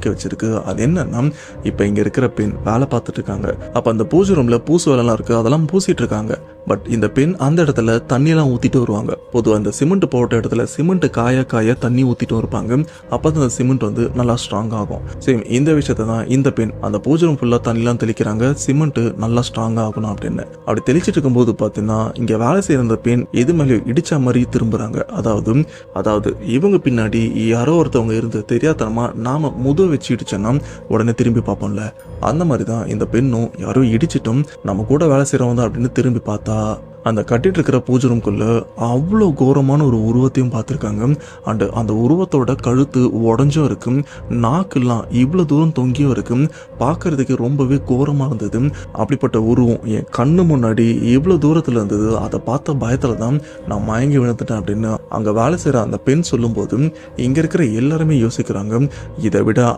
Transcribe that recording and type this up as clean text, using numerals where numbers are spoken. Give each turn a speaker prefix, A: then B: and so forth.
A: வச்சிருக்கு. அது என்னன்னா, இப்ப இங்க இருக்கிற பெண் வேலை பார்த்துட்டு இருக்காங்க. அப்ப அந்த பூஜை ரூம்ல பூசு வேலைலாம் இருக்கு. அதெல்லாம் பூசிட்டு இருக்காங்க. பட் இந்த பெண் அந்த இடத்துல தண்ணியெல்லாம் ஊத்திட்டு வருவாங்க. பொதுவா அந்த சிமெண்ட் போட்ட இடத்துல சிமெண்ட் காய காய தண்ணி ஊத்திட்டு இருப்பாங்க. அப்பதான் அந்த சிமெண்ட் வந்து நல்லா ஸ்ட்ராங் ஆகும். சேம் இந்த விஷயத்த தான் இந்த பெண் அந்த பூஜை ரூம் ஃபுல்லா தண்ணிலாம் தெளிக்கிறாங்க. சிமெண்ட் நல்லா ஸ்ட்ராங் ஆகணும் அப்படின்னு. அப்படி தெளிச்சிட்டு இருக்கும்போது பாத்தீங்கன்னா, இங்க வேலை செய்யற அந்த பெண் எது மேலே இடிச்ச மாதிரி திரும்புறாங்க. அதாவது இவங்க பின்னாடி யாரோ ஒருத்தவங்க இருந்து தெரியாதனமா நாம முதுக வச்சு இடிச்சோன்னா உடனே திரும்பி பார்ப்போம்ல, அந்த மாதிரி தான் இந்த பெண்ணும் யாரோ இடிச்சிட்டும் நம்ம கூட வேலை செய்யறவங்க தான் அப்படின்னு திரும்பி பார்த்தா அந்த கட்டிட்டு இருக்கிற பூஜை ரூம்குள்ள அவ்வளோ கோரமான ஒரு உருவத்தையும் பார்த்துருக்காங்க. அண்ட் அந்த உருவத்தோட கழுத்து உடஞ்சும் இருக்கு, நாக்கெல்லாம் இவ்வளோ தூரம் தொங்கியும் இருக்கு. பார்க்கறதுக்கு ரொம்பவே கோரமாக இருந்தது. அப்படிப்பட்ட உருவம் என் கண்ணு முன்னாடி இவ்வளோ தூரத்தில் இருந்தது. அதை பார்த்த பயத்தில் தான் நான் மயங்கி விழுந்துட்டேன் அப்படின்னு அங்கே வேலை செய்கிற அந்த பெண் சொல்லும்போது இங்கே இருக்கிற எல்லாருமே யோசிக்கிறாங்க, இதை விட